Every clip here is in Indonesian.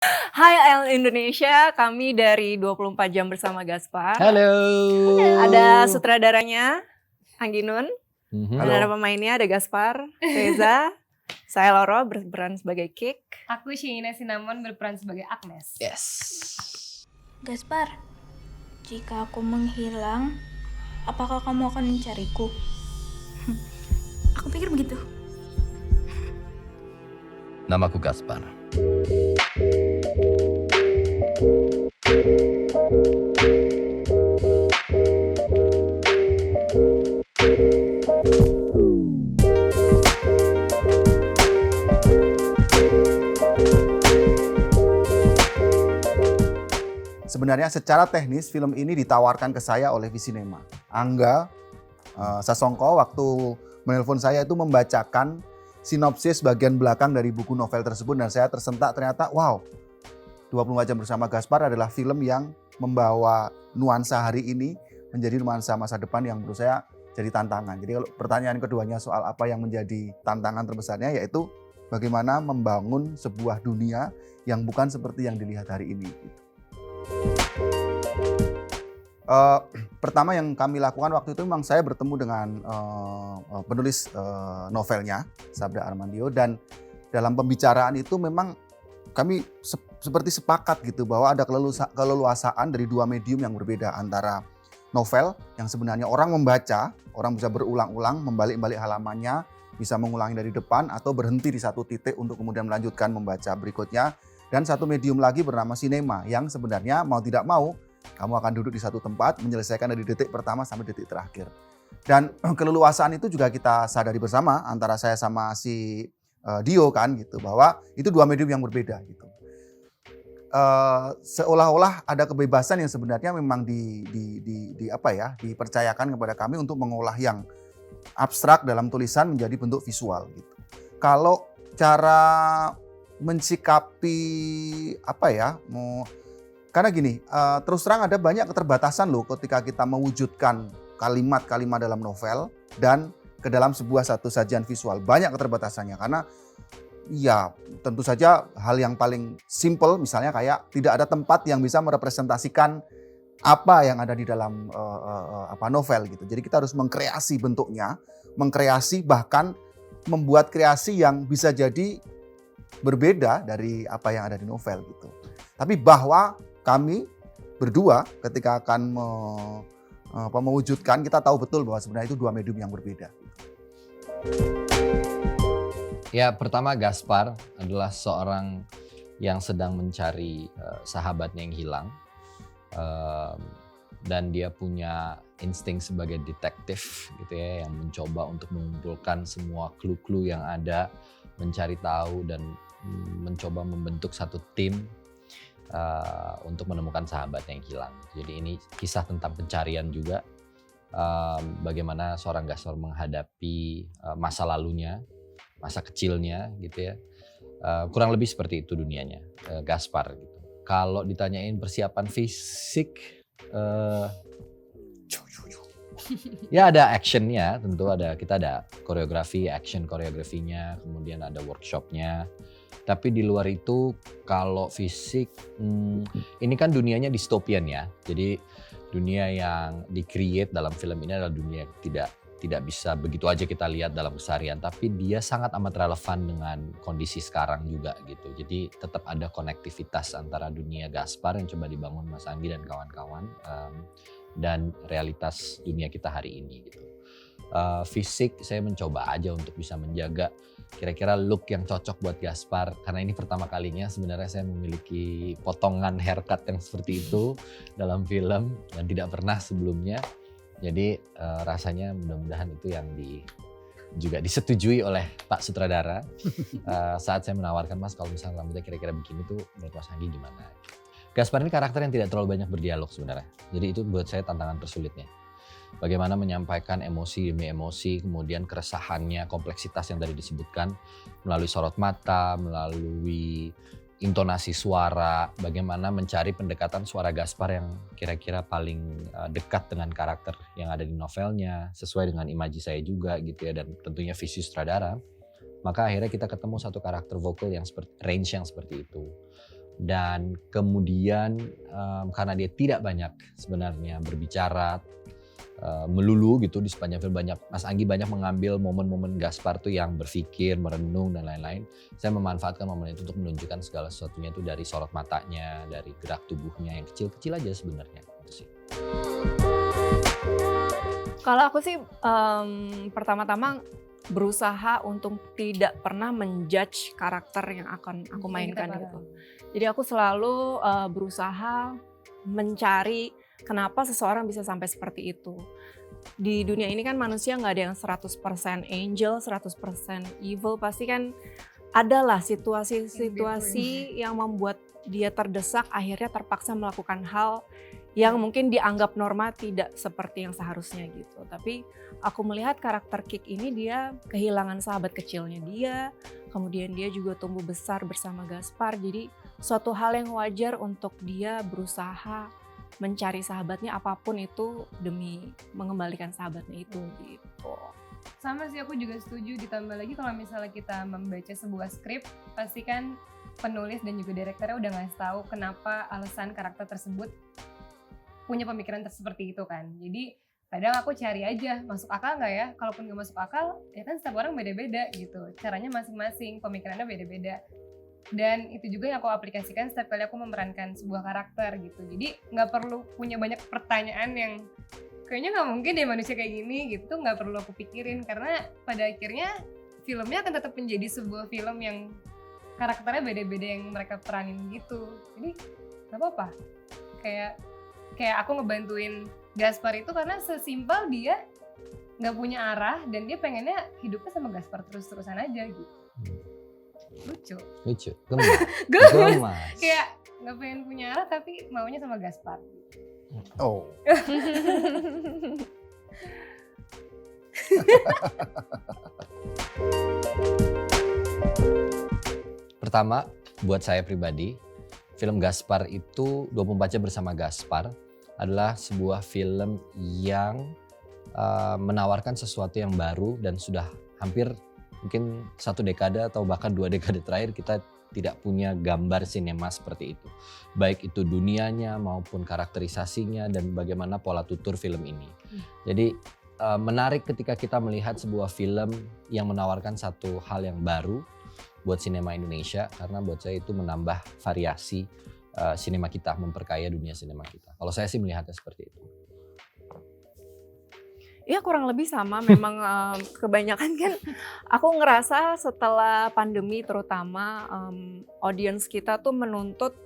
Hai El Indonesia, kami dari 24 jam bersama Gaspar. Halo. Ada sutradaranya Angginun, dan Halo. ada pemainnya ada Gaspar, Reza, saya Loro berperan sebagai Kik. Aku Shina Cinnamon berperan sebagai Agnes. Yes. Gaspar, jika aku menghilang, apakah kamu akan mencariku? Aku pikir begitu. Namaku Gaspar. Sebenarnya secara teknis film ini ditawarkan ke saya oleh Visinema. Angga Sasongko waktu menelpon saya itu membacakan sinopsis bagian belakang dari buku novel tersebut dan saya tersentak ternyata wow, 24 jam bersama Gaspar adalah film yang membawa nuansa hari ini menjadi nuansa masa depan yang menurut saya jadi tantangan. Jadi kalau pertanyaan keduanya soal apa yang menjadi tantangan terbesarnya yaitu bagaimana membangun sebuah dunia yang bukan seperti yang dilihat hari ini. Pertama yang kami lakukan waktu itu memang saya bertemu dengan penulis novelnya Sabda Armandio dan dalam pembicaraan itu memang kami seperti sepakat gitu bahwa ada keleluasaan dari dua medium yang berbeda antara novel yang sebenarnya orang membaca, orang bisa berulang-ulang membalik-balik halamannya, bisa mengulangi dari depan atau berhenti di satu titik untuk kemudian melanjutkan membaca berikutnya. Dan satu medium lagi bernama sinema yang sebenarnya mau tidak mau kamu akan duduk di satu tempat menyelesaikan dari detik pertama sampai detik terakhir. Dan keleluasaan itu juga kita sadari bersama antara saya sama si Dio kan gitu bahwa itu dua medium yang berbeda gitu. Seolah-olah ada kebebasan yang sebenarnya memang dipercayakan kepada kami untuk mengolah yang abstrak dalam tulisan menjadi bentuk visual gitu. Kalau cara mensikapi karena gini, terus terang ada banyak keterbatasan loh ketika kita mewujudkan kalimat-kalimat dalam novel dan ke dalam sebuah satu sajian visual. Banyak keterbatasannya karena ya tentu saja hal yang paling simple misalnya kayak tidak ada tempat yang bisa merepresentasikan apa yang ada di dalam novel gitu. Jadi kita harus mengkreasi bentuknya, mengkreasi bahkan membuat kreasi yang bisa jadi berbeda dari apa yang ada di novel gitu. Tapi bahwa kami berdua ketika akan mewujudkan kita tahu betul bahwa sebenarnya itu dua medium yang berbeda. Ya, pertama Gaspar adalah seorang yang sedang mencari sahabatnya yang hilang. Dan dia punya insting sebagai detektif gitu ya, yang mencoba untuk mengumpulkan semua clue-clue yang ada, mencari tahu dan mencoba membentuk satu tim untuk menemukan sahabatnya yang hilang. Jadi ini kisah tentang pencarian juga, bagaimana seorang Gaspar menghadapi masa lalunya, masa kecilnya gitu ya. Kurang lebih seperti itu dunianya Gaspar gitu. Kalau ditanyain persiapan fisik, ya ada actionnya tentu, kita ada koreografi, action koreografinya, kemudian ada workshopnya. Tapi di luar itu kalau fisik, ini kan dunianya dystopian ya. Jadi dunia yang di-create dalam film ini adalah dunia yang tidak bisa begitu aja kita lihat dalam keseharian. Tapi dia sangat amat relevan dengan kondisi sekarang juga gitu. Jadi tetap ada konektivitas antara dunia Gaspar yang coba dibangun Mas Anggi dan kawan-kawan dan realitas dunia kita hari ini gitu. Fisik saya mencoba aja untuk bisa menjaga kira-kira look yang cocok buat Gaspar karena ini pertama kalinya sebenarnya saya memiliki potongan haircut yang seperti itu dalam film dan tidak pernah sebelumnya. Jadi rasanya mudah-mudahan itu yang juga disetujui oleh Pak Sutradara saat saya menawarkan, Mas kalau misalnya rambutnya kira-kira begini tuh menurut Mas Anggi gimana? Gaspar ini karakter yang tidak terlalu banyak berdialog sebenarnya. Jadi itu buat saya tantangan tersulitnya. Bagaimana menyampaikan emosi demi emosi, kemudian keresahannya, kompleksitas yang tadi disebutkan melalui sorot mata, melalui intonasi suara, bagaimana mencari pendekatan suara Gaspar yang kira-kira paling dekat dengan karakter yang ada di novelnya, sesuai dengan imaji saya juga gitu ya, dan tentunya visi sutradara. Maka akhirnya kita ketemu satu karakter vokal yang range yang seperti itu. Dan kemudian karena dia tidak banyak sebenarnya berbicara melulu gitu di sepanjang film, Mas Anggi banyak mengambil momen-momen Gaspar tuh yang berpikir, merenung dan lain-lain. Saya memanfaatkan momen itu untuk menunjukkan segala sesuatunya itu dari sorot matanya, dari gerak tubuhnya yang kecil-kecil aja sebenarnya. Gitu sih. Kalau aku sih pertama-tama berusaha untuk tidak pernah menjudge karakter yang akan aku mainkan gitu. Jadi aku selalu berusaha mencari kenapa seseorang bisa sampai seperti itu. Di dunia ini kan manusia nggak ada yang 100% angel, 100% evil. Pasti kan adalah situasi-situasi yang membuat dia terdesak, akhirnya terpaksa melakukan hal yang mungkin dianggap norma tidak seperti yang seharusnya gitu. Tapi aku melihat karakter Kik ini dia kehilangan sahabat kecilnya dia, kemudian dia juga tumbuh besar bersama Gaspar. Jadi suatu hal yang wajar untuk dia berusaha mencari sahabatnya apapun itu demi mengembalikan sahabatnya itu gitu. Sama sih, aku juga setuju. Ditambah lagi kalau misalnya kita membaca sebuah skrip, pasti kan penulis dan juga direkturnya udah ngasih tahu kenapa alasan karakter tersebut punya pemikiran seperti itu kan. Jadi kadang aku cari aja masuk akal nggak ya. Kalaupun nggak masuk akal, ya kan setiap orang beda-beda gitu. Caranya masing-masing, pemikirannya beda-beda. Dan itu juga yang aku aplikasikan setiap kali aku memerankan sebuah karakter gitu. Jadi nggak perlu punya banyak pertanyaan yang kayaknya nggak mungkin deh manusia kayak gini gitu, nggak perlu aku pikirin. Karena pada akhirnya filmnya akan tetap menjadi sebuah film yang karakternya beda-beda yang mereka peranin gitu. Jadi nggak apa-apa. Kayak aku ngebantuin Gaspar itu karena sesimpel dia nggak punya arah dan dia pengennya hidupnya sama Gaspar terus-terusan aja gitu. Lucu. Gemas. Kayak nggak pengen punya arah tapi maunya sama Gaspar. Oh. Pertama, buat saya pribadi, film Gaspar itu 24 Jam Bersama Gaspar adalah sebuah film yang menawarkan sesuatu yang baru dan sudah hampir mungkin 1 dekade atau bahkan 2 dekade terakhir kita tidak punya gambar sinema seperti itu. Baik itu dunianya maupun karakterisasinya dan bagaimana pola tutur film ini. Jadi menarik ketika kita melihat sebuah film yang menawarkan satu hal yang baru buat sinema Indonesia, karena buat saya itu menambah variasi sinema kita, memperkaya dunia sinema kita. Kalau saya sih melihatnya seperti itu. Ya kurang lebih sama, memang kebanyakan kan aku ngerasa setelah pandemi terutama audiens kita tuh menuntut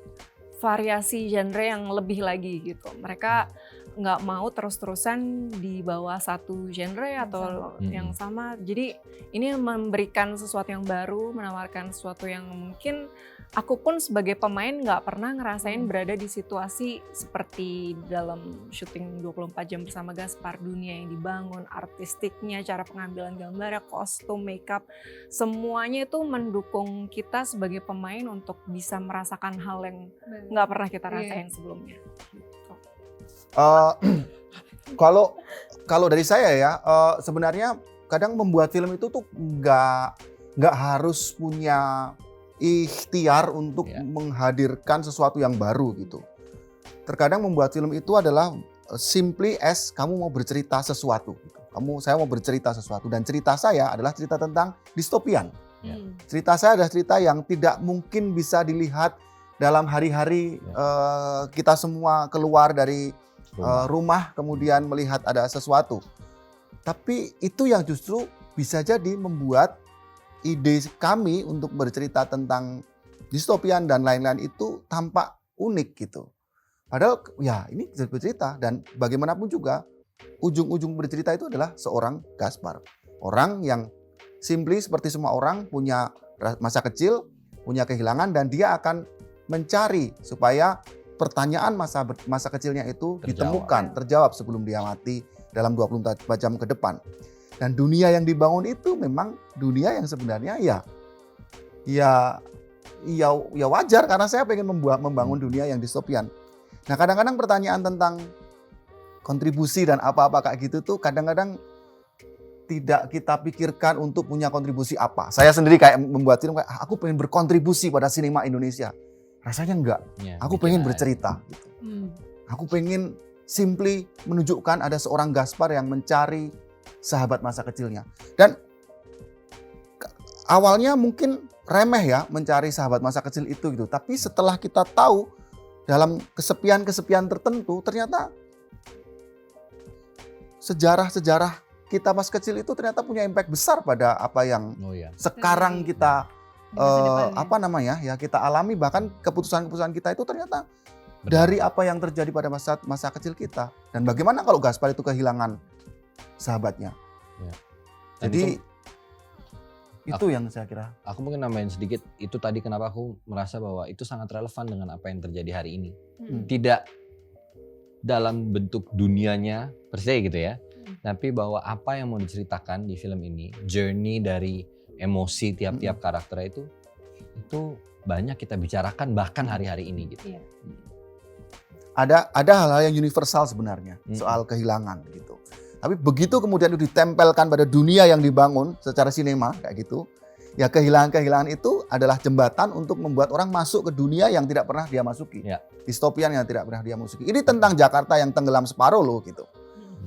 variasi genre yang lebih lagi gitu. Mereka nggak mau terus-terusan di bawah satu genre atau yang sama. Jadi ini memberikan sesuatu yang baru, menawarkan sesuatu yang mungkin aku pun sebagai pemain nggak pernah ngerasain berada di situasi seperti dalam syuting 24 Jam Bersama Gaspar. Dunia yang dibangun, artistiknya, cara pengambilan gambarnya, kostum, makeup, semuanya itu mendukung kita sebagai pemain untuk bisa merasakan hal yang nggak pernah kita rasain sebelumnya. Kalau dari saya ya, sebenarnya kadang membuat film itu tuh nggak harus punya ikhtiar untuk menghadirkan sesuatu yang baru gitu. Terkadang membuat film itu adalah simply as kamu mau bercerita sesuatu. Saya mau bercerita sesuatu dan cerita saya adalah cerita tentang distopian. Cerita saya adalah cerita yang tidak mungkin bisa dilihat dalam hari-hari kita semua keluar dari rumah kemudian melihat ada sesuatu. Tapi itu yang justru bisa jadi membuat ide kami untuk bercerita tentang distopian dan lain-lain itu tampak unik gitu. Padahal ya ini bercerita dan bagaimanapun juga ujung-ujung bercerita itu adalah seorang Gaspar. Orang yang simply seperti semua orang punya masa kecil, punya kehilangan dan dia akan mencari supaya pertanyaan masa kecilnya itu ditemukan, terjawab sebelum dia mati dalam 24 jam ke depan. Dan dunia yang dibangun itu memang dunia yang sebenarnya ya wajar karena saya pengen membangun dunia yang distopian. Nah kadang-kadang pertanyaan tentang kontribusi dan apa-apa kayak gitu tuh kadang-kadang tidak kita pikirkan untuk punya kontribusi apa. Saya sendiri kayak membuat film kayak aku pengen berkontribusi pada sinema Indonesia. Rasanya enggak. Ya, Aku bikin pengen aja. bercerita gitu. Aku pengen simply menunjukkan ada seorang Gaspar yang mencari sahabat masa kecilnya. Dan awalnya mungkin remeh ya mencari sahabat masa kecil itu gitu. Tapi setelah kita tahu dalam kesepian-kesepian tertentu ternyata sejarah-sejarah kita masa kecil itu ternyata punya impact besar pada apa yang Oh ya. sekarang kita Di masa depannya. apa namanya ya kita alami, bahkan keputusan-keputusan kita itu ternyata Benar. dari apa yang terjadi pada masa kecil kita. Dan bagaimana kalau Gaspar itu kehilangan sahabatnya? Ya. Dan Jadi itu yang saya kira. Aku mungkin nambahin sedikit, itu tadi kenapa aku merasa bahwa itu sangat relevan dengan apa yang terjadi hari ini. Tidak dalam bentuk dunianya per se gitu ya, tapi bahwa apa yang mau diceritakan di film ini, journey dari emosi tiap-tiap karakter itu banyak kita bicarakan bahkan hari-hari ini gitu. Iya. Ada hal-hal yang universal sebenarnya soal kehilangan gitu. Tapi begitu kemudian itu ditempelkan pada dunia yang dibangun secara sinema kayak gitu, ya kehilangan-kehilangan itu adalah jembatan untuk membuat orang masuk ke dunia yang tidak pernah dia masuki. Ya. Distopian yang tidak pernah dia masuki. Ini tentang Jakarta yang tenggelam separuh loh gitu.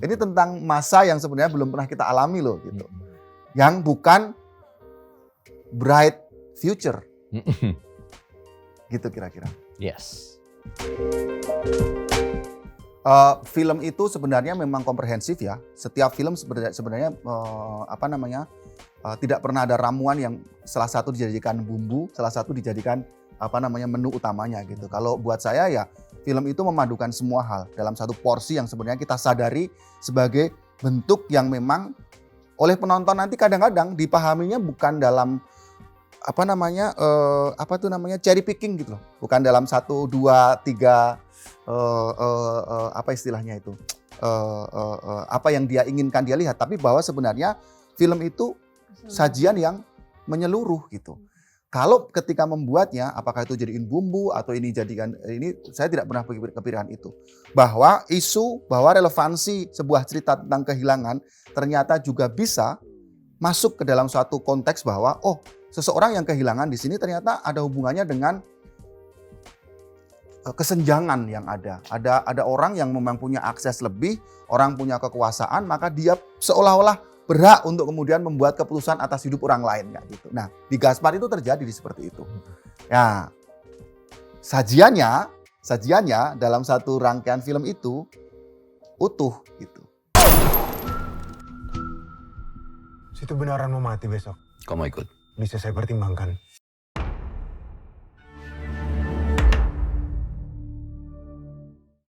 Ini tentang masa yang sebenarnya belum pernah kita alami loh gitu. Yang bukan bright future. Gitu kira-kira. Yes. Film itu sebenarnya memang komprehensif ya. Setiap film sebenarnya tidak pernah ada ramuan yang salah satu dijadikan bumbu, salah satu dijadikan menu utamanya gitu. Kalau buat saya ya film itu memadukan semua hal dalam satu porsi yang sebenarnya kita sadari sebagai bentuk yang memang oleh penonton nanti kadang-kadang dipahaminya bukan dalam cherry picking gitu loh. Bukan dalam 1, 2, 3 apa istilahnya itu, apa yang dia inginkan dia lihat, tapi bahwa sebenarnya film itu sajian yang menyeluruh gitu. Kalau ketika membuatnya, apakah itu jadiin bumbu atau ini jadikan ini, saya tidak pernah kepikiran itu. Bahwa relevansi sebuah cerita tentang kehilangan ternyata juga bisa masuk ke dalam suatu konteks bahwa seseorang yang kehilangan di sini ternyata ada hubungannya dengan kesenjangan yang ada. Ada orang yang memang punya akses lebih, orang punya kekuasaan, maka dia seolah-olah berhak untuk kemudian membuat keputusan atas hidup orang lain kayak gitu. Nah, di Gaspar itu terjadi seperti itu. Ya, sajiannya dalam satu rangkaian film itu utuh gitu. Situ beneran mau mati besok. Kau mau ikut? Bisa saya pertimbangkan.